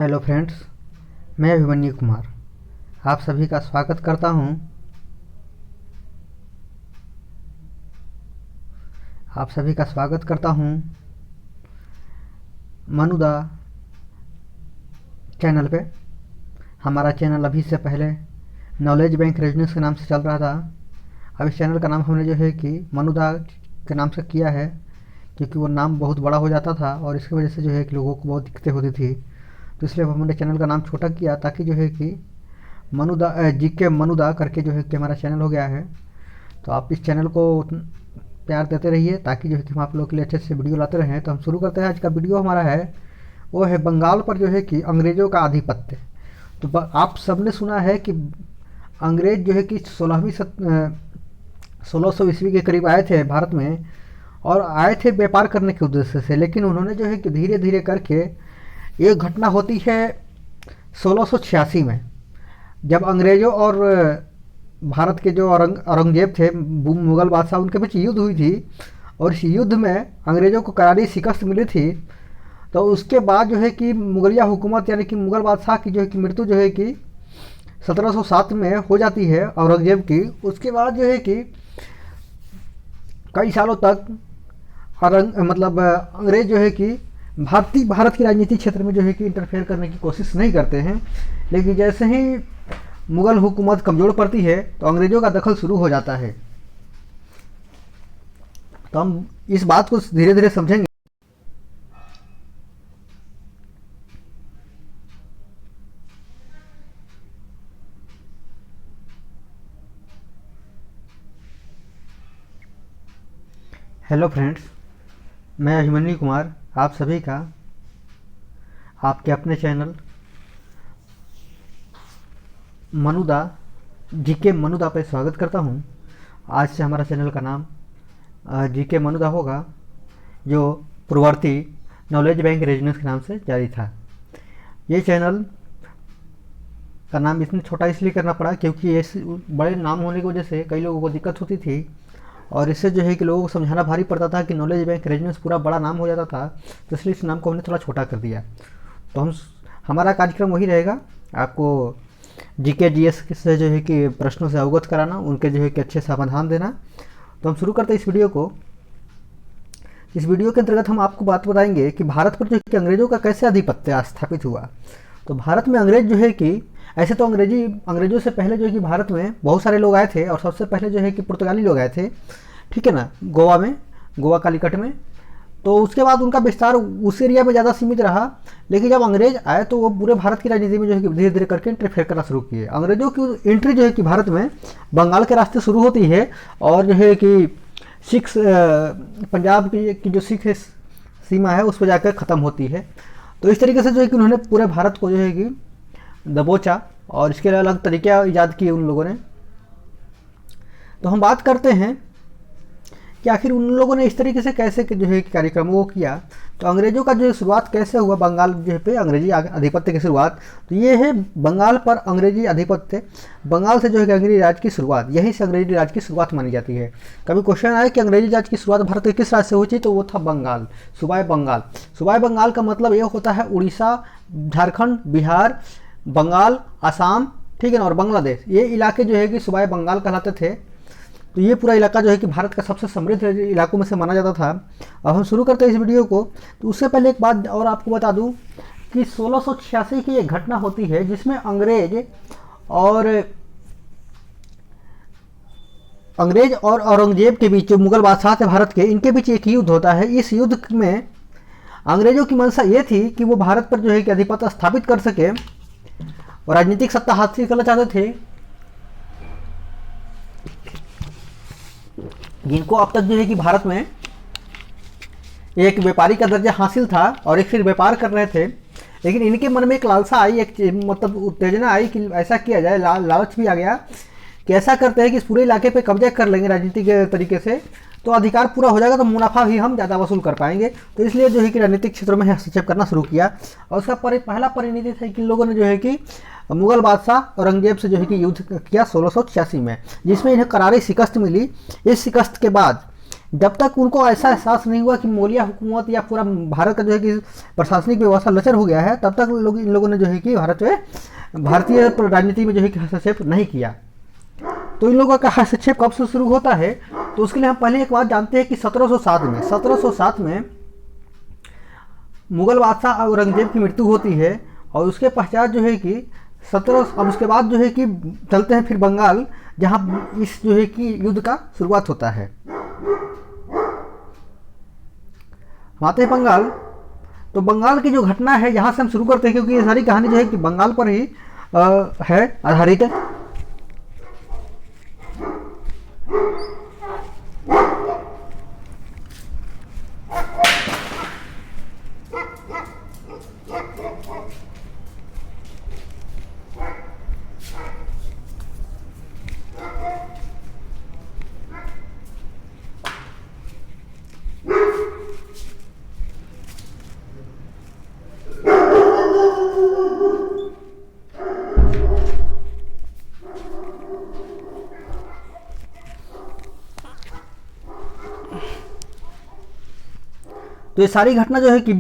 Hello friends, मैं अभिमन्यु कुमार आप सभी का स्वागत करता हूं। मनुदा चैनल पे। हमारा चैनल अभी से पहले नॉलेज बैंक रेजनेस के नाम से चल रहा था। अब इस चैनल का नाम हमने जो है कि मनुदा के नाम से किया है, क्योंकि वो नाम बहुत बड़ा हो जाता था और इसकी वजह से जो है कि लोगों को बहुत दिक्कतें होती थी। तो इसलिए हमने चैनल का नाम छोटा किया, ताकि जो है कि मनुदा जीके मनुदा करके जो है कि हमारा चैनल हो गया है। तो आप इस चैनल को प्यार देते रहिए, ताकि जो है कि हम आप लोगों के लिए अच्छे से वीडियो लाते रहें। तो हम शुरू करते हैं। आज का वीडियो हमारा है, वो है बंगाल पर जो है कि अंग्रेज़ों का आधिपत्य। तो आप सबने सुना है कि अंग्रेज़ जो है कि 1600 ईस्वी के करीब आए थे भारत में, और आए थे व्यापार करने के उद्देश्य से। लेकिन उन्होंने जो है कि धीरे धीरे करके एक घटना होती है 1686 में, जब अंग्रेज़ों और भारत के जो औरंगजेब थे, मुग़ल बादशाह, उनके बीच युद्ध हुई थी। और इस युद्ध में अंग्रेज़ों को करारी शिकस्त मिली थी। तो उसके बाद जो है कि मुगलिया हुकूमत, यानी कि मुग़ल बादशाह की जो है कि मृत्यु जो है कि 1707 में हो जाती है औरंगजेब की। उसके बाद जो है कि कई सालों तक अंग्रेज़ जो है कि भारत की राजनीतिक क्षेत्र में जो है कि इंटरफेयर करने की कोशिश नहीं करते हैं। लेकिन जैसे ही मुग़ल हुकूमत कमज़ोर पड़ती है तो अंग्रेज़ों का दखल शुरू हो जाता है। तो हम इस बात को धीरे धीरे समझेंगे। हेलो फ्रेंड्स, मैं अभिमन्यु कुमार आप सभी का आपके अपने चैनल मनुदा जीके मनुदा पे स्वागत करता हूँ। आज से हमारा चैनल का नाम जीके मनुदा होगा, जो पूर्ववर्ती नॉलेज बैंक रेजनेस के नाम से जारी था। ये चैनल का नाम इसने छोटा इसलिए करना पड़ा क्योंकि ये बड़े नाम होने की वजह से कई लोगों को दिक्कत होती थी, और इससे जो है कि लोगों को समझाना भारी पड़ता था कि नॉलेज बैंक रेजनेस पूरा बड़ा नाम हो जाता था। तो इसलिए इस नाम को हमने थोड़ा छोटा कर दिया। तो हमारा कार्यक्रम वही रहेगा, आपको जीके जीएस से जो है कि प्रश्नों से अवगत कराना, उनके जो है कि अच्छे समाधान देना। तो हम शुरू करते हैं इस वीडियो को। इस वीडियो के अंतर्गत हम आपको बात बताएंगे कि भारत पर जो है कि अंग्रेज़ों का कैसे आधिपत्य स्थापित हुआ। तो भारत में अंग्रेज जो है कि ऐसे तो अंग्रेज़ों से पहले जो है कि भारत में बहुत सारे लोग आए थे, और सबसे पहले जो है कि पुर्तगाली लोग आए थे, ठीक है ना, गोवा कालीकट में। तो उसके बाद उनका विस्तार उस एरिया में ज़्यादा सीमित रहा। लेकिन जब अंग्रेज आए तो वो पूरे भारत की राजनीति में जो है कि धीरे धीरे करके इंटरफेयर करना शुरू किए। अंग्रेजों की एंट्री जो है कि भारत में बंगाल के रास्ते शुरू होती है, और जो है कि पंजाब की जो सिख सीमा है उस पर जाकर ख़त्म होती है। तो इस तरीके से जो है कि उन्होंने पूरे भारत को जो है कि दबोचा, और इसके अलग अलग तरीके ईजाद किए उन लोगों ने। तो हम बात करते हैं कि आखिर उन लोगों ने इस तरीके से कैसे जो है कि कार्यक्रमों को किया। तो अंग्रेज़ों का जो शुरुआत कैसे हुआ बंगाल जो है पे अंग्रेजी आधिपत्य की शुरुआत, तो ये है बंगाल पर अंग्रेजी आधिपत्य। बंगाल से जो है कि अंग्रेजी राज की शुरुआत, यहीं से अंग्रेजी राज की शुरुआत मानी जाती है। कभी क्वेश्चन आया कि अंग्रेजी राज की शुरुआत भारत के किस राज्य से हुई थी, तो वो था बंगाल, सूबाए बंगाल। सूबाए बंगाल का मतलब ये होता है उड़ीसा, झारखंड, बिहार, बंगाल, आसाम, ठीक है ना, और बांग्लादेश। ये इलाके जो है कि सूबाए बंगाल कहलाते थे। तो ये पूरा इलाका जो है कि भारत का सबसे समृद्ध इलाकों में से माना जाता था। अब हम शुरू करते हैं इस वीडियो को। तो उससे पहले एक बात और आपको बता दूं कि 1686 की एक घटना होती है, जिसमें अंग्रेज और औरंगजेब के बीच, जो मुगल बादशाह थे भारत के, इनके बीच एक युद्ध होता है। इस युद्ध में अंग्रेजों की मंशा ये थी कि वो भारत पर जो है कि आधिपत्य स्थापित कर सके और राजनीतिक सत्ता हासिल करना चाहते थे, जिनको अब तक जो है कि भारत में एक व्यापारी का दर्जा हासिल था और एक फिर व्यापार कर रहे थे। लेकिन इनके मन में एक लालसा आई, एक मतलब उत्तेजना आई कि ऐसा किया जाए, लालच भी आ गया कि ऐसा करते हैं कि इस पूरे इलाके पे कब्जा कर लेंगे राजनीतिक तरीके से, तो अधिकार पूरा हो जाएगा, तो मुनाफा भी हम ज़्यादा वसूल कर पाएंगे। तो इसलिए जो है कि राजनीतिक क्षेत्रों में हस्तक्षेप करना शुरू किया। और उसका पहला परिणति था कि इन लोगों ने जो है कि मुगल बादशाह औरंगजेब से जो है कि युद्ध किया 1686 में, जिसमें इन्हें करारी शिकस्त मिली। इस शिकस्त के बाद जब तक उनको ऐसा एहसास नहीं हुआ कि मुगलिया हुकूमत या पूरा भारत का जो है कि प्रशासनिक व्यवस्था लचर हो गया है, तब तक इन लोगों ने जो है कि भारतीय राजनीति में जो है कि हस्तक्षेप नहीं किया। तो इन लोगों का हस्तक्षेप कब से शुरू होता है, तो उसके लिए हम पहले एक बात जानते हैं कि 1707 में मुगल बादशाह औरंगजेब की मृत्यु होती है, और उसके पश्चात जो है कि अब उसके बाद जो है कि चलते हैं फिर बंगाल, जहाँ इस जो है कि युद्ध का शुरुआत होता है। आते हैं बंगाल। तो बंगाल की जो घटना है यहाँ से हम शुरू करते हैं, क्योंकि ये सारी कहानी जो है कि बंगाल पर ही है आधारित है। तो ये सारी घटना जो है कि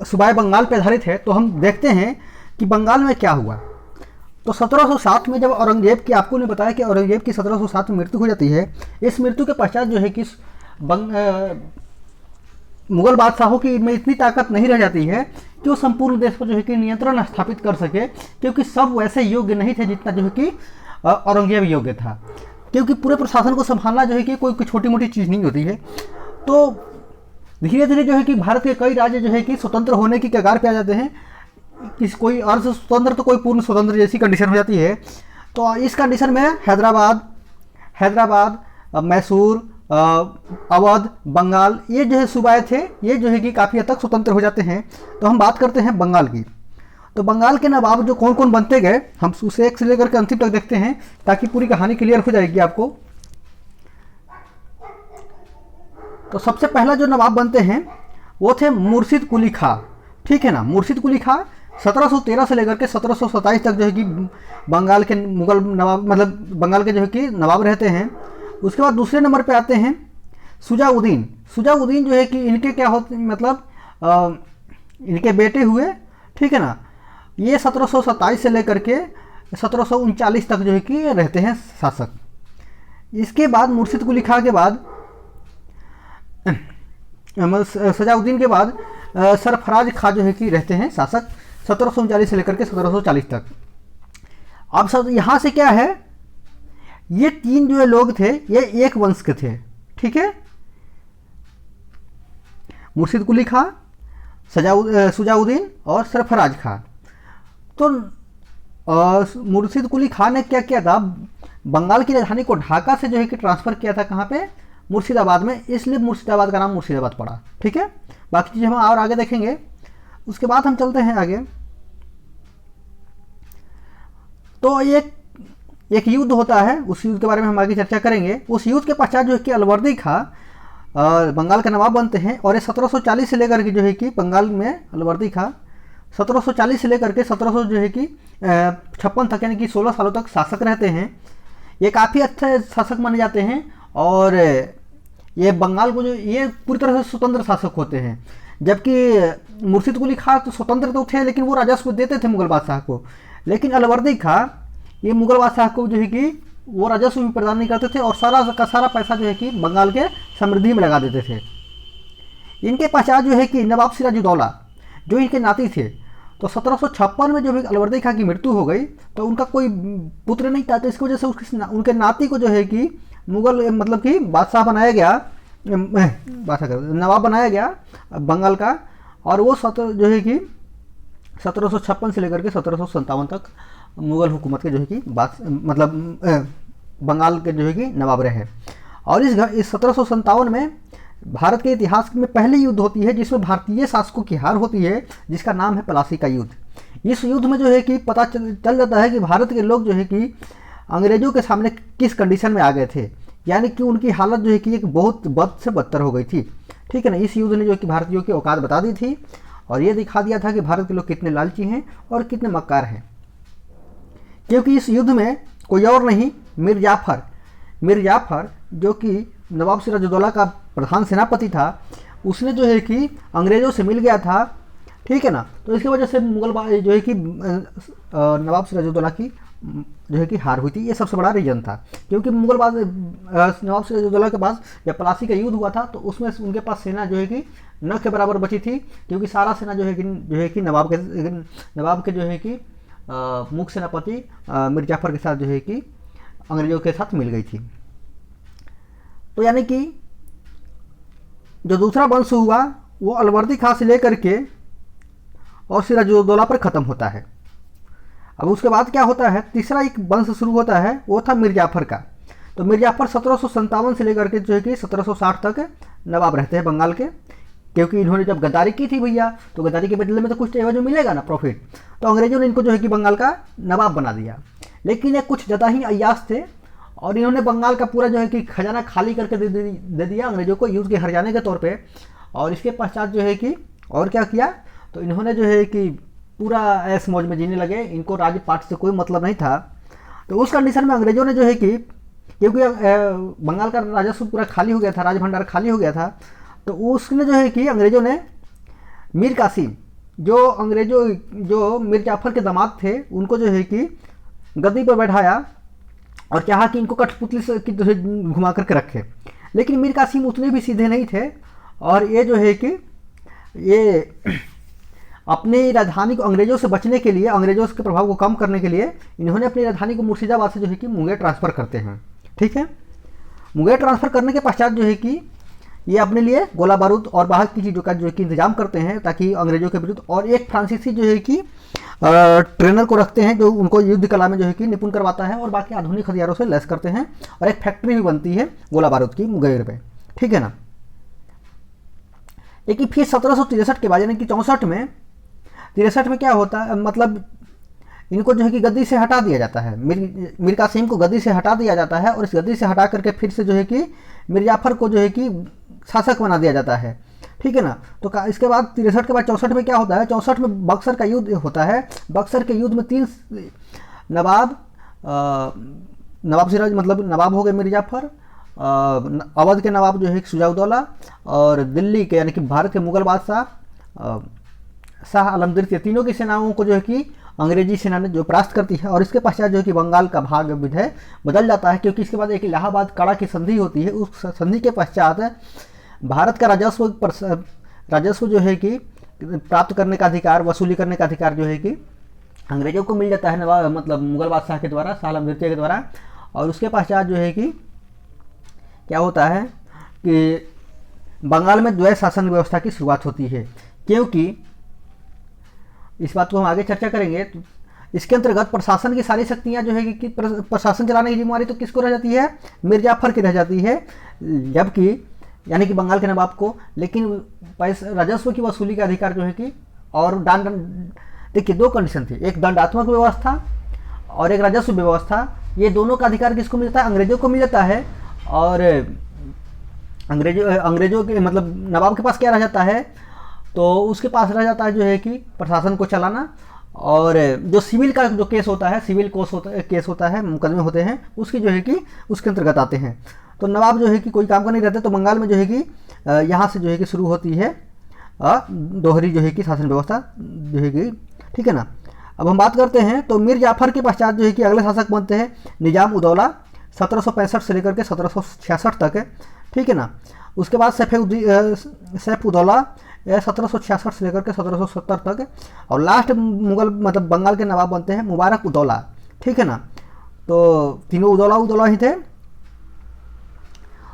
सूबाए बंगाल पर आधारित है। तो हम देखते हैं कि बंगाल में क्या हुआ। तो 1707 में जब औरंगजेब की, आपको ने बताया कि औरंगजेब की 1707 में मृत्यु हो जाती है। इस मृत्यु के पश्चात जो है कि मुगल बादशाहों की में इतनी ताकत नहीं रह जाती है कि वो संपूर्ण देश पर जो है कि नियंत्रण स्थापित कर सके, क्योंकि सब वैसे योग्य नहीं थे जितना जो है कि औरंगजेब योग्य था। क्योंकि पूरे प्रशासन को संभालना जो है कि कोई छोटी मोटी चीज़ नहीं होती है। तो धीरे धीरे जो है कि भारत के कई राज्य जो है कि स्वतंत्र होने की कगार पे आ जाते हैं। कोई अर्ध स्वतंत्र तो कोई पूर्ण स्वतंत्र जैसी कंडीशन हो जाती है। तो इस कंडीशन में हैदराबाद, मैसूर, अवध, बंगाल, ये जो है सूबाए थे, ये जो है कि काफ़ी हद तक स्वतंत्र हो जाते हैं। तो हम बात करते हैं बंगाल की। तो बंगाल के नवाब जो कौन कौन बनते गए, हम उसे एक से लेकर के अंतिम तक देखते हैं, ताकि पूरी कहानी क्लियर हो जाएगी आपको। तो सबसे पहला जो नवाब बनते हैं वो थे मुर्शिद कुली खां, ठीक है ना। मुर्शिद कुली खां 1713 से लेकर के 1727 तक जो है कि बंगाल के मुगल नवाब, मतलब बंगाल के जो है कि नवाब रहते हैं। उसके बाद दूसरे नंबर पे आते हैं शुजाउद्दीन। शुजाउद्दीन जो है कि इनके क्या होते, मतलब इनके बेटे हुए, ठीक है ना। ये 1727 से लेकर के 1739 तक जो है कि रहते हैं शासक। इसके बाद मुर्शिद कुली खां के बाद, सजाउद्दीन के बाद सरफराज खां जो है कि रहते हैं शासक 1739 से लेकर के 1740 तक। अब सब यहाँ से क्या है, ये तीन जो लोग थे ये एक वंश के थे, ठीक है। मुर्शिद कुली खां, शुजाउद्दीन और सरफराज खां। तो मुर्शिद कुली खां ने क्या किया था, बंगाल की राजधानी को ढाका से जो है कि ट्रांसफ़र किया था, कहाँ पे, मुर्शिदाबाद में। इसलिए मुर्शिदाबाद का नाम मुर्शिदाबाद पड़ा, ठीक है। बाकी चीज़ें हम और आगे देखेंगे। उसके बाद हम चलते हैं आगे। तो एक युद्ध होता है, उस युद्ध के बारे में हम आगे चर्चा करेंगे। उस युद्ध के पश्चात जो है कि अलवर्दी खां बंगाल के नवाब बनते हैं, और ये 1740 से लेकर के जो है कि बंगाल में अलवर्दी खां 1740 से लेकर के 1700 जो है कि 56 तक, यानी कि 16 सालों तक शासक रहते हैं। ये काफ़ी अच्छे शासक माने जाते हैं, और ये बंगाल को जो, ये पूरी तरह से स्वतंत्र शासक होते हैं। जबकि मुर्शिद कुली खां तो स्वतंत्र तो थे, लेकिन वो राजस्व देते थे मुगल बादशाह को। लेकिन अलवर्दी खां ये मुगल बादशाह को जो है कि वो राजस्व भी प्रदान नहीं करते थे, और सारा का सारा पैसा जो है कि बंगाल के समृद्धि में लगा देते थे। इनके पश्चात जो है कि नवाब सिराजुद्दौला जो इनके नाती थे, तो 1756 में जब अलवर्दी खां की मृत्यु हो गई, तो उनका कोई पुत्र नहीं था। तो इसकी वजह से उनके नाती को जो है कि मुगल, मतलब कि बादशाह बनाया गया, नवाब बनाया गया बंगाल का। और वो जो है कि 1756 से लेकर के 1757 तक मुगल हुकूमत के जो है कि मतलब बंगाल के जो है कि नवाब रहे। और इस 1757 में भारत के इतिहास में पहली युद्ध होती है जिसमें भारतीय शासकों की हार होती है, जिसका नाम है प्लासी का युद्ध। इस युद्ध में जो है कि पता चल जाता है कि भारत के लोग जो है कि अंग्रेजों के सामने किस कंडीशन में आ गए थे, यानी कि उनकी हालत जो है कि एक बहुत बद से बदतर हो गई थी, ठीक है ना। इस युद्ध ने जो कि भारतीयों की औकात बता दी थी, और ये दिखा दिया था कि भारत के लोग कितने लालची हैं और कितने मक्कार हैं। क्योंकि इस युद्ध में कोई और नहीं, मीर जाफर जो कि नवाब सिराजुद्दौला का प्रधान सेनापति था, उसने जो है कि अंग्रेज़ों से मिल गया था, ठीक है ना। तो इसकी वजह से मुगल जो है कि नवाब सिराजुद्दौला की जो है कि हार हुई थी। ये सबसे बड़ा रीज़न था, क्योंकि नवाब सिराजुद्दौला के पास जब प्लासी का युद्ध हुआ था तो उसमें उनके पास सेना जो है कि न के बराबर बची थी, क्योंकि सारा सेना जो है कि नवाब के जो है कि मुख्य सेनापति मीर जाफर के साथ जो है कि अंग्रेज़ों के साथ मिल गई थी। तो यानी कि जो दूसरा वंश हुआ वो अलवर्दी खां से लेकर के और सिराजुद्दौला पर ख़त्म होता है। अब उसके बाद क्या होता है, तीसरा एक वंश शुरू होता है, वो था मीर जाफर का। तो मीर जाफर 1757 से लेकर के जो है कि 1760 तक नवाब रहते हैं बंगाल के, क्योंकि इन्होंने जब गद्दारी की थी भैया, तो गद्दारी के बदले में तो कुछ एवज मिलेगा ना, प्रॉफिट। तो अंग्रेज़ों ने इनको जो है कि बंगाल का नवाब बना दिया। लेकिन ये कुछ ज़्यादा ही अय्याश थे और इन्होंने बंगाल का पूरा जो है कि खजाना खाली करके दे दिया अंग्रेज़ों को युद्ध के हर्जाने के तौर पे। और इसके पश्चात जो है कि और क्या किया, तो इन्होंने जो है कि पूरा ऐश मौज में जीने लगे, इनको राजपाट से कोई मतलब नहीं था। तो उस कंडीशन में अंग्रेज़ों ने जो है कि, क्योंकि बंगाल का राजस्व पूरा खाली हो गया था, राज भंडार खाली हो गया था, तो उसने जो है कि अंग्रेज़ों ने मीर कासिम जो मीर जाफर के दामाद थे, उनको जो है कि गद्दी पर बैठाया और चाहा कि इनको कठपुतली से की तरह घुमा करके रखे। लेकिन मीर कासिम उतने भी सीधे नहीं थे और ये जो है कि ये अपनी राजधानी को अंग्रेज़ों से बचने के लिए, अंग्रेज़ों के प्रभाव को कम करने के लिए इन्होंने अपनी राजधानी को मुर्शिदाबाद से जो है कि मुंगेर ट्रांसफ़र करते हैं, ठीक है। मुंगेर ट्रांसफ़र करने के पश्चात जो है कि ये अपने लिए गोला बारूद और बाहर की चीज़ों का जो है कि इंतजाम करते हैं, ताकि अंग्रेज़ों के विरुद्ध, और एक फ्रांसीसी जो है कि ट्रेनर को रखते हैं जो उनको युद्ध कला में जो है कि निपुण करवाता है, और बाकी आधुनिक हथियारों से लैस करते हैं, और एक फैक्ट्री भी बनती है गोला बारूद की मुंगेर में, ठीक है ना। लेकिन फिर 1763 के बाद यानी कि 63 में क्या होता है, मतलब इनको जो है कि गद्दी से हटा दिया जाता है, मीर कासिम को गद्दी से हटा दिया जाता है, और इस गद्दी से हटा करके फिर से जो है कि मीर जाफर को जो है कि शासक बना दिया जाता है, ठीक है ना। तो इसके बाद 63 के बाद 64 में क्या होता है, 64 में बक्सर का युद्ध होता है। बक्सर के युद्ध में 3 नवाब सिराज, मतलब नवाब हो गए मीर जाफर, अवध के नवाब जो है शुजाउद्दौला, और दिल्ली के यानी कि भारत के मुगल बादशाह शाह आलम द्वितीय, तीनों की सेनाओं को जो है कि अंग्रेजी सेना ने जो परास्त करती है। और इसके पश्चात जो है कि बंगाल का भाग विधेय बदल जाता है, क्योंकि इसके बाद एक इलाहाबाद काड़ा की संधि होती है। उस संधि के पश्चात भारत का राजस्व जो है कि प्राप्त करने का अधिकार, वसूली करने का अधिकार जो है कि अंग्रेजों को मिल जाता है, नवाब मतलब मुगल बादशाह के द्वारा, शाह आलम द्वितीय के द्वारा। और उसके पश्चात जो है कि क्या होता है कि बंगाल में द्वैत शासन व्यवस्था की शुरुआत होती है, क्योंकि इस बात को हम आगे चर्चा करेंगे। तो इसके अंतर्गत प्रशासन की सारी शक्तियां जो है कि प्रशासन चलाने की जिम्मेदारी तो किसको रह जाती है, मीर जाफर की रह जाती है, जबकि यानी कि बंगाल के नवाब को। लेकिन पैसे राजस्व की वसूली का अधिकार जो है कि, और देखिए 2 कंडीशन थी, एक दंडात्मक व्यवस्था और एक राजस्व व्यवस्था। ये दोनों का अधिकार किसको मिलता है, अंग्रेजों को मिल जाता है। और अंग्रेजों के मतलब नवाब के पास क्या रह जाता है, तो उसके पास रह जाता है जो है कि प्रशासन को चलाना, और जो सिविल का जो केस होता है, सिविल केस होता है, मुकदमे होते हैं, उसकी जो है कि उसके अंतर्गत आते हैं। तो नवाब जो है कि कोई काम का नहीं रहते। तो बंगाल में जो है कि यहाँ से जो है कि शुरू होती है दोहरी जो है कि शासन व्यवस्था जो है कि, ठीक है ना। अब हम बात करते हैं तो मीर जाफर के पश्चात जो है कि अगले शासक बनते हैं निजाम उदौला, 1765 से लेकर के 1766 तक है, ठीक है ना। उसके बाद सैफ उदौला 1766 से लेकर के 1770 तक, और लास्ट मुगल मतलब बंगाल के नवाब बनते हैं मुबारक उदौला, ठीक है ना। तो तीनों उदौला ही थे।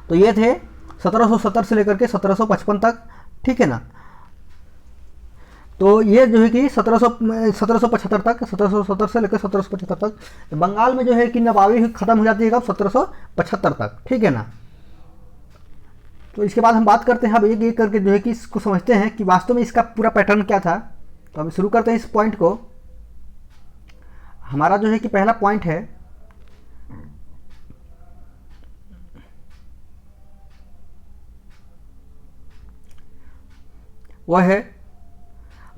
तो ये थे 1770 से लेकर के 1755 तक, ठीक है ना। तो ये जो है कि 1775 तक, 1770 से लेकर 1775 तक बंगाल में जो है कि नवाबी खत्म हो जाती है कब, 1775 तक, ठीक है ना। तो इसके बाद हम बात करते हैं अब एक करके जो है कि इसको समझते हैं कि वास्तव में इसका पूरा पैटर्न क्या था। तो हम शुरू करते हैं इस पॉइंट को। हमारा जो है कि पहला पॉइंट है वह है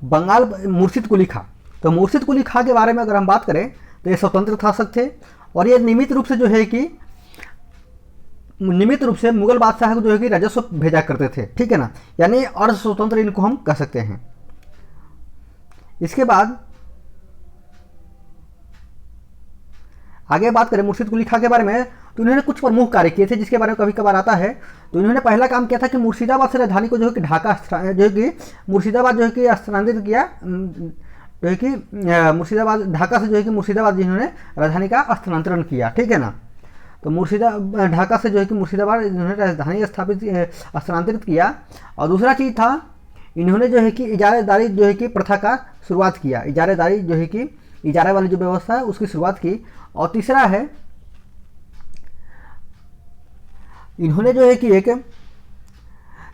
बंगाल मुर्शिद कुली खां। तो मुर्शिद कुली खां के बारे में अगर हम बात करें तो ये स्वतंत्र शासक थे, और ये नियमित रूप से जो है कि नियमित रूप से मुगल बादशाह को जो है कि राजस्व भेजा करते थे, ठीक है ना, यानी अर्ध स्वतंत्र इनको हम कह सकते हैं। इसके बाद आगे बात करें मुर्शिद कुली खां के बारे में, तो इन्होंने कुछ प्रमुख कार्य किए थे जिसके बारे में कभी कभार आता है। तो इन्होंने पहला काम किया था कि मुर्शिदाबाद से राजधानी को जो है कि ढाका जो है कि मुर्शिदाबाद जो है कि स्थानांतरित किया, जो है कि मुर्शिदाबाद ढाका से जो है कि मुर्शिदाबाद इन्होंने राजधानी का स्थानांतरण किया, ठीक है ना। तो ढाका से जो है कि मुर्शिदाबाद इन्होंने राजधानी स्थानांतरित किया। और दूसरा चीज़ था, इन्होंने जो है कि इजारेदारी जो है कि प्रथा का शुरुआत किया, इजारेदारी जो है कि इजारे वाली जो व्यवस्था है उसकी शुरुआत की। और तीसरा है, इन्होंने जो है कि एक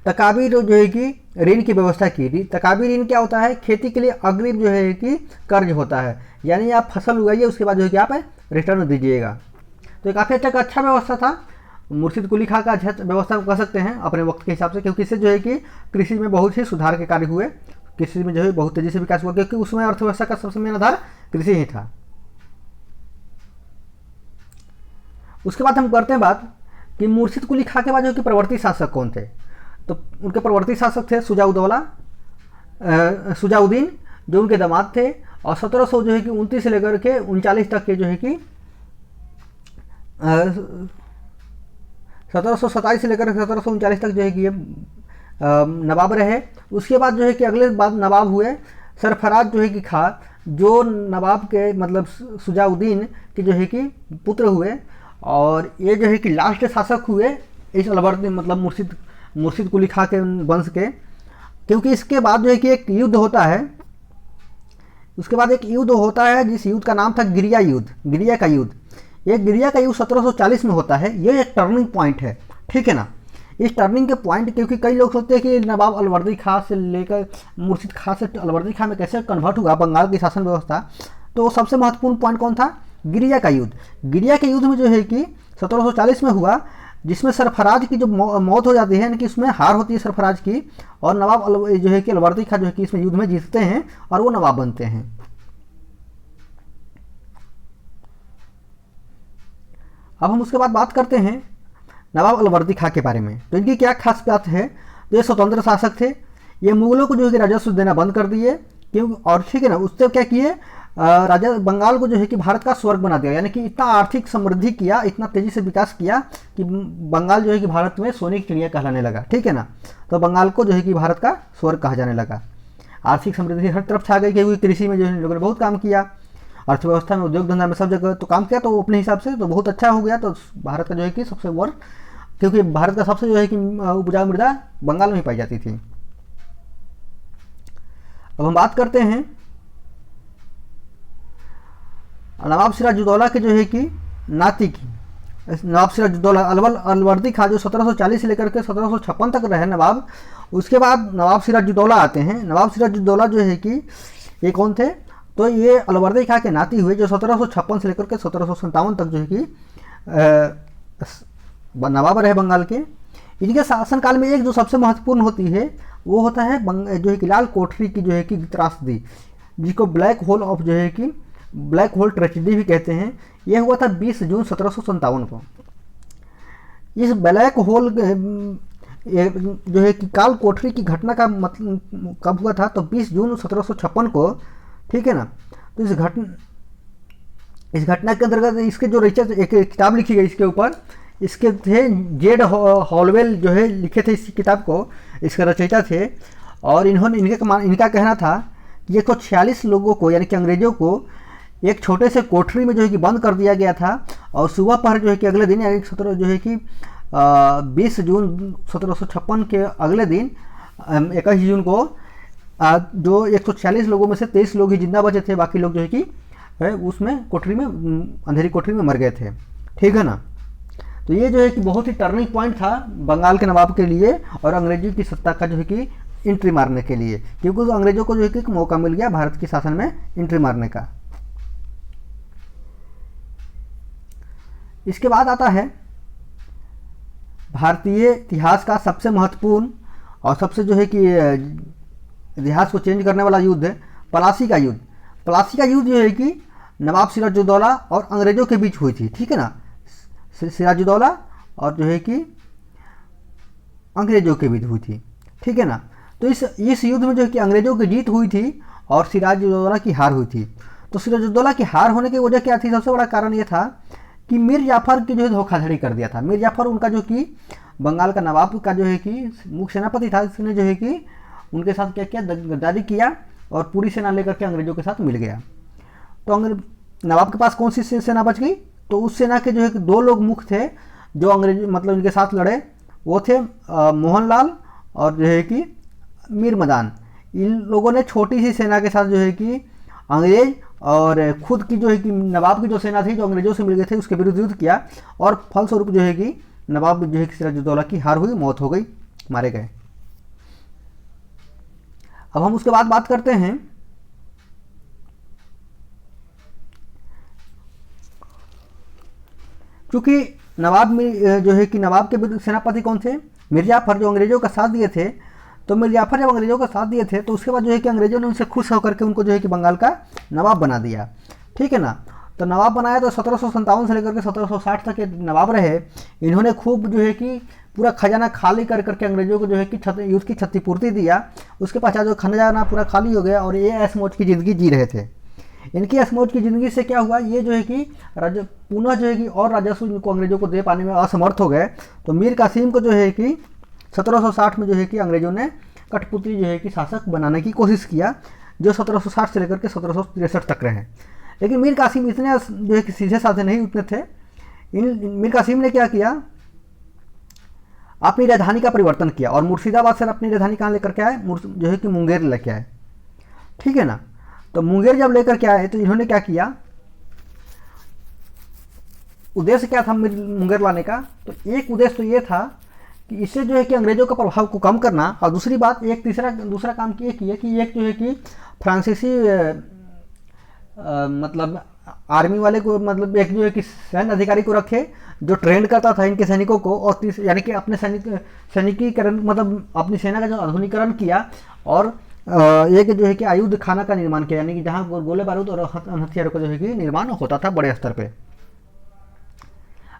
तकाबी जो है कि ऋण की व्यवस्था की थी। तकाबी ऋण क्या होता है? खेती के लिए अग्रिम जो है कि कर्ज होता है, यानी आप फसल उगाइए उसके बाद जो है कि आप रिटर्न दीजिएगा। तो काफ़ी अच्छा व्यवस्था था, मुर्शिद कुली खां का अच्छा व्यवस्था कह सकते हैं अपने वक्त के हिसाब से, क्योंकि इससे जो है कि कृषि में बहुत ही सुधार के कार्य हुए, कृषि में जो है बहुत तेज़ी से विकास हुआ, क्योंकि उसमें अर्थव्यवस्था का सबसे मेन आधार कृषि ही था। उसके बाद हम करते हैं बात कि मुर्शिद कुली खां के बाद जो कि प्रवर्ती शासक कौन थे। तो उनके प्रवर्ती शासक थे शुजाउद्दीन, जो उनके दामाद थे। और 1700 जो है कि 29 से लेकर के 39 तक के जो है कि 1727 से लेकर 1739 तक जो है कि ये नवाब रहे। उसके बाद जो है कि अगले बाद नवाब हुए सरफराज जो है कि खां, जो नवाब के मतलब शुजाउद्दीन के जो है कि पुत्र हुए। और ये जो है कि लास्ट शासक हुए इस अलवर्दी मतलब मुर्शिद कुली खां के वंश के, क्योंकि इसके बाद जो है कि एक युद्ध होता है, उसके बाद एक युद्ध होता है जिस युद्ध का नाम था गिरिया युद्ध, गिरिया का युद्ध। ये गिरिया का युद्ध 1740 में होता है। ये एक टर्निंग पॉइंट है, ठीक है ना। इस टर्निंग के पॉइंट, क्योंकि कई लोग सोचते हैं कि नवाब अलवर्दी खां से लेकर मुर्शिद खां से अलवर्दी खां में कैसे कन्वर्ट हुआ बंगाल की शासन व्यवस्था, तो सबसे महत्वपूर्ण पॉइंट कौन था? गिरिया का युद्ध। गिरिया के युद्ध में जो है कि 1740 में हुआ, जिसमें सरफराज की जो मौत हो जाती है, यानी कि उसमें हार होती है सरफराज की, और नवाब जो है कि अलवर्दी खां जो है कि इसमें युद्ध में जीतते हैं और वो नवाब बनते हैं। अब हम उसके बाद बात करते हैं नवाब अलवर्दी खां के बारे में। तो इनकी क्या खास बात है? तो ये स्वतंत्र शासक थे, ये मुगलों को जो है कि राजस्व देना बंद कर दिए, क्योंकि और ठीक है ना, उससे क्या किए, राजा बंगाल को जो है कि भारत का स्वर्ग बना दिया, यानी कि इतना आर्थिक समृद्धि किया, इतना तेजी से विकास किया कि बंगाल जो है कि भारत में सोने की चिड़िया कहलाने लगा, ठीक है ना। तो बंगाल को जो है कि भारत का स्वर्ग कहा जाने लगा। आर्थिक समृद्धि हर तरफ छा गई, क्योंकि कृषि में जो है लोगों ने बहुत काम किया, अर्थव्यवस्था में, उद्योग धंधा में, सब जगह तो काम किया। तो अपने हिसाब से तो बहुत अच्छा हो गया। तो भारत का जो है कि सबसे वर्ष, क्योंकि भारत का सबसे जो है कि उपजाऊ मृदा बंगाल में ही पाई जाती थी। अब हम बात करते हैं नवाब सिराजुद्दौला के जो है कि नाती की। नवाब सिराजुद्दौला अलवर्दी खां जो 1740 से लेकर के 1756 तक रहे नवाब। उसके बाद नवाब सिराजुद्दौला आते हैं। नवाब सिराजुद्दौला जो है कि ये कौन थे? तो ये अलवर्दी खां के नाती हुए, जो 1756 से लेकर के 1757 तक जो है कि नवाब रहे बंगाल के। इनके शासनकाल में एक जो सबसे महत्वपूर्ण होती है वो होता है जो है कि लाल कोठरी की जो है कि त्रासदी, जिसको ब्लैक होल ऑफ जो है कि ब्लैक होल ट्रेजेडी भी कहते हैं। यह हुआ था 20 जून 1757 को। इस ब्लैक होल जो है कि काल कोठरी की घटना का मतलब कब हुआ था? तो 20 जून 1756 को, ठीक है ना। तो इस घटना के अंतर्गत इसके जो रिसर्च एक किताब लिखी गई इसके ऊपर, इसके थे जेड हॉलवेल जो है लिखे थे इस किताब को, इसके रचयिता थे। और इनका कहना था कि 146 लोगों को, यानी कि अंग्रेजों को एक छोटे से कोठरी में जो है कि बंद कर दिया गया था। और सुबह पहर जो है कि अगले दिन, यानी 17 जो है कि 20 जून 1756 के अगले दिन 21 जून को जो 146 लोगों में से 23 लोग ही जिंदा बचे थे, बाकी लोग जो है कि उसमें कोठरी में, अंधेरी कोठरी में मर गए थे, ठीक है ना। तो ये जो है कि बहुत ही टर्निंग पॉइंट था बंगाल के नवाब के लिए और अंग्रेजी की सत्ता का जो है कि एंट्री मारने के लिए, क्योंकि अंग्रेजों को जो है कि एक मौका मिल गया भारत के शासन में एंट्री मारने का। इसके बाद आता है भारतीय इतिहास का सबसे महत्वपूर्ण और सबसे जो है कि इतिहास को चेंज करने वाला युद्ध, प्लासी का युद्ध। प्लासी का युद्ध जो है कि नवाब सिराजुद्दौला और अंग्रेजों के बीच हुई थी, ठीक है ना। सिराजुद्दौला और जो है कि अंग्रेज़ों के बीच हुई थी। ठीक है ना। तो इस युद्ध में जो है कि अंग्रेज़ों की जीत हुई थी और सिराजुद्दौला की हार हुई थी। तो सिराजुद्दौला की हार होने की वजह क्या थी? सबसे बड़ा कारण ये था कि मीर जाफ़र की जो है धोखाधड़ी कर दिया था। मीर जाफ़र उनका जो कि बंगाल का नवाब का जो है कि मुख्य सेनापति था, इसने जो है कि उनके साथ क्या किया, गद्दारी किया और पूरी सेना लेकर के अंग्रेज़ों के साथ मिल गया। तो नवाब के पास कौन सी सेना बच गई? तो उस सेना के जो है कि 2 लोग मुख्य थे जो अंग्रेज मतलब इनके साथ लड़े, वो थे मोहनलाल और जो है कि मीर मदान। इन लोगों ने छोटी सी सेना के साथ जो है कि अंग्रेज और खुद की जो है कि नवाब की जो सेना थी जो अंग्रेजों से मिल गए थे उसके विरुद्ध युद्ध किया और फलस्वरूप जो है कि नवाब जो है कि सिराजुद्दौला की हार हुई, मौत हो गई, मारे गए। अब हम उसके बाद बात करते हैं क्योंकि नवाब में जो है कि नवाब के विरुद्ध सेनापति कौन थे? मीर जाफ़र, जो अंग्रेजों का साथ दिए थे। तो मीर जाफ़र जब अंग्रेजों का साथ दिए थे तो उसके बाद जो है कि अंग्रेजों ने उनसे खुश होकर के उनको जो है कि बंगाल का नवाब बना दिया। ठीक है ना। तो नवाब बनाया तो 1757 से लेकर के 1760 तक के नवाब रहे। इन्होंने खूब जो है कि पूरा खजाना खाली कर करके अंग्रेजों को जो है कि युद्ध की क्षतिपूर्ति दिया। उसके पश्चात जो खजाना पूरा खाली हो गया और ये ऐश मौज की ज़िंदगी जी रहे थे। इनकी ऐश मौज की ज़िंदगी से क्या हुआ, ये जो है कि पुनः जो है कि और राजस्व इनको अंग्रेजों को दे पाने में असमर्थ हो गए। तो मीर कासिम को जो है कि 1760 में जो है कि अंग्रेजों ने कठपुतली जो है कि शासक बनाने की कोशिश किया, जो 1760 से लेकर के 1763 तक रहे। लेकिन मीर कासिम इतने जो है कि सीधे साधे नहीं उतने थे। मीर कासिम ने क्या किया, अपनी राजधानी का परिवर्तन किया और मुर्शिदाबाद से अपनी राजधानी कहाँ लेकर के आए, जो है कि मुंगेर लेके आए। ठीक है ना। तो मुंगेर जब लेकर के आए तो इन्होंने क्या किया, उद्देश्य क्या था मुंगेर लाने का? तो एक उद्देश्य तो ये था कि इससे जो है कि अंग्रेजों का प्रभाव को कम करना, और दूसरी बात एक दूसरा काम किया कि एक जो है कि फ्रांसीसी मतलब आर्मी वाले को, मतलब एक जो है कि सैन्य अधिकारी को रखे जो ट्रेंड करता था इनके सैनिकों को, और यानी कि अपने सैनिकीकरण मतलब अपनी सेना का जो आधुनिकीकरण किया और एक जो है कि आयुध खाना का निर्माण किया, यानी कि जहाँ गोले बारूद और हथियारों का जो है कि निर्माण होता था बड़े स्तर पे।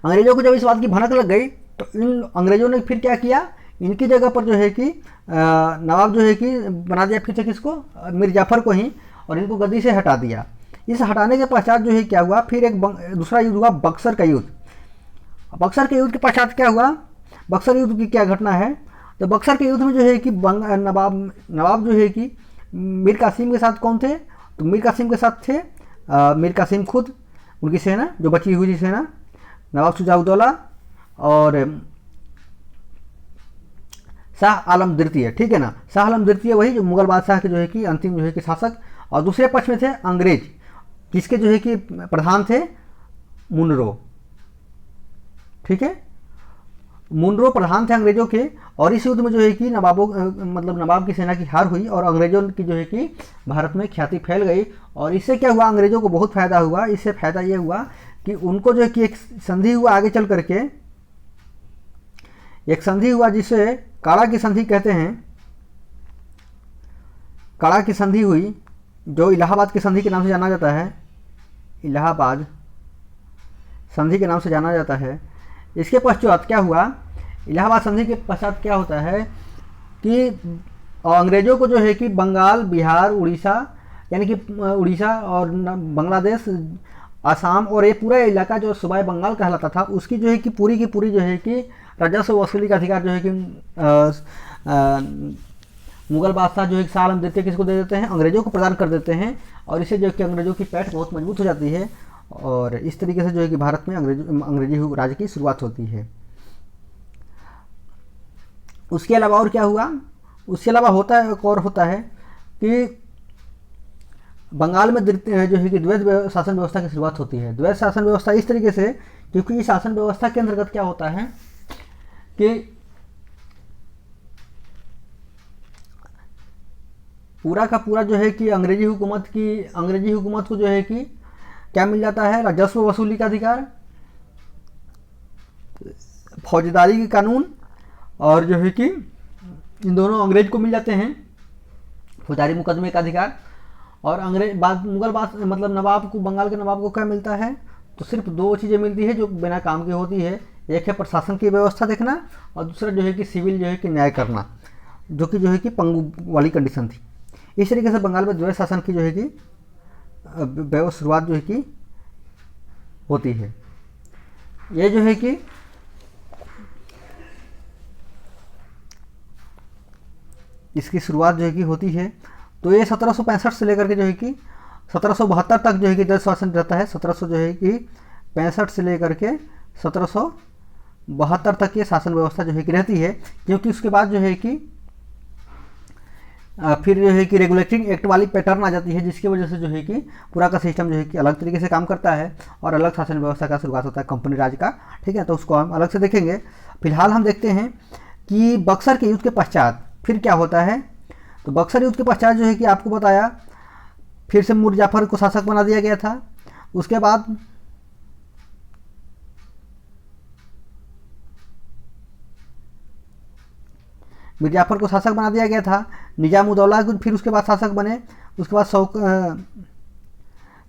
अंग्रेजों को जब इस बात की भनक लग गई तो इन अंग्रेजों ने फिर क्या किया, इनकी जगह पर जो है कि नवाब जो है कि बना दिया फिर से किसको, मीर जाफ़र को ही, और इनको गद्दी से हटा दिया। इस हटाने के पश्चात जो है क्या हुआ, फिर एक दूसरा युद्ध हुआ, बक्सर का युद्ध। बक्सर के युद्ध के पश्चात क्या हुआ, बक्सर युद्ध की क्या घटना है? तो बक्सर के युद्ध में जो है कि नवाब जो है कि मीर कासिम के साथ कौन थे? तो मीर कासिम के साथ थे मीर कासिम खुद, उनकी सेना जो बची हुई थी सेना, नवाब शुजाउद्दौला और शाह आलम द्वितीय। ठीक है ना। शाह आलम द्वितीय वही जो मुगल बादशाह के जो है कि अंतिम जो है कि शासक, और दूसरे पक्ष में थे अंग्रेज, जिसके जो है कि प्रधान थे मुनरो। ठीक है, मुनरो प्रधान थे अंग्रेजों के। और इस युद्ध में जो है कि नवाब की सेना की हार हुई और अंग्रेजों की जो है कि भारत में ख्याति फैल गई। और इससे क्या हुआ, अंग्रेजों को बहुत फायदा हुआ। इससे फायदा ये हुआ कि उनको जो है कि एक संधि हुआ आगे चल करके, एक संधि हुआ जिसे काड़ा की संधि कहते हैं। काड़ा की संधि हुई जो इलाहाबाद की संधि के नाम से जाना जाता है, इलाहाबाद संधि के नाम से जाना जाता है। इसके पश्चात क्या हुआ, इलाहाबाद संधि के पश्चात क्या होता है कि अंग्रेजों को जो है कि बंगाल, बिहार, उड़ीसा, यानी कि उड़ीसा और बांग्लादेश, आसाम और ये पूरा इलाका जो सूबाए बंगाल कहलाता था, उसकी जो है कि पूरी की पूरी जो है कि राजस्व वसूली का अधिकार जो है कि मुगल बादशाह जो है शाह आलम द्वितीय किसको दे देते हैं, अंग्रेजों को प्रदान कर देते हैं। और इससे जो है कि अंग्रेजों की पैठ बहुत मजबूत हो जाती है और इस तरीके से जो है कि भारत में अंग्रेजी राज की शुरुआत होती है। उसके अलावा और क्या हुआ, उसके अलावा होता है, एक और होता है कि बंगाल में जो है कि द्वैध शासन व्यवस्था की शुरुआत होती है। द्वैध शासन व्यवस्था इस तरीके से, क्योंकि इस शासन व्यवस्था के अंतर्गत क्या होता है कि पूरा का पूरा जो है कि अंग्रेजी हुकूमत को जो है कि क्या मिल जाता है, राजस्व वसूली का अधिकार, फौजदारी के कानून, और जो है कि इन दोनों अंग्रेज को मिल जाते हैं, फौजदारी मुकदमे का अधिकार। और नवाब को, बंगाल के नवाब को क्या मिलता है, तो सिर्फ 2 चीज़ें मिलती है जो बिना काम की होती है। एक है प्रशासन की व्यवस्था देखना और दूसरा जो है कि सिविल जो है कि न्याय करना, जो कि पंगु वाली कंडीशन थी। इस तरीके से बंगाल में द्वैध शासन की जो है कि शुरुआत जो है कि होती है। ये जो है कि इसकी शुरुआत जो है कि होती है। तो ये 1765 से लेकर के जो है कि 1772 तक जो है कि द्वैध शासन रहता है। 1700 जो है कि 65 से लेकर के 1772 तक ये शासन व्यवस्था जो है कि रहती है, क्योंकि उसके बाद जो है कि फिर जो है कि रेगुलेटिंग एक्ट वाली पैटर्न आ जाती है, जिसकी वजह से जो है कि पूरा का सिस्टम जो है कि अलग तरीके से काम करता है और अलग शासन व्यवस्था का शुरुआत होता है कंपनी राज का। ठीक है, तो उसको हम अलग से देखेंगे। फिलहाल हम देखते हैं कि बक्सर के युद्ध के पश्चात फिर क्या होता है। तो बक्सर युद्ध के पश्चात जो है कि आपको बताया फिर से मीर जाफर को शासक बना दिया गया था। उसके बाद मीर जाफर को शासक बना दिया गया था। निजामुद्दौला फिर उसके बाद शासक बने। उसके बाद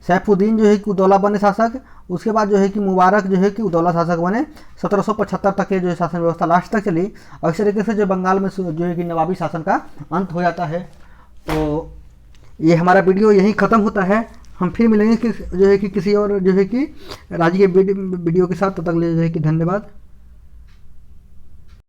सैफुद्दीन जो है कि उद्दौला बने शासक। उसके बाद जो है कि मुबारक जो है कि उद्दौला शासक बने। 1775 तक ये जो है शासन व्यवस्था लास्ट तक चली और इस तरीके से जो बंगाल में जो है कि नवाबी शासन का अंत हो जाता है। तो ये हमारा वीडियो यहीं ख़त्म होता है। हम फिर मिलेंगे कि जो है कि किसी और जो है कि राज्य के वीडियो के साथ। तब तक जो है कि धन्यवाद।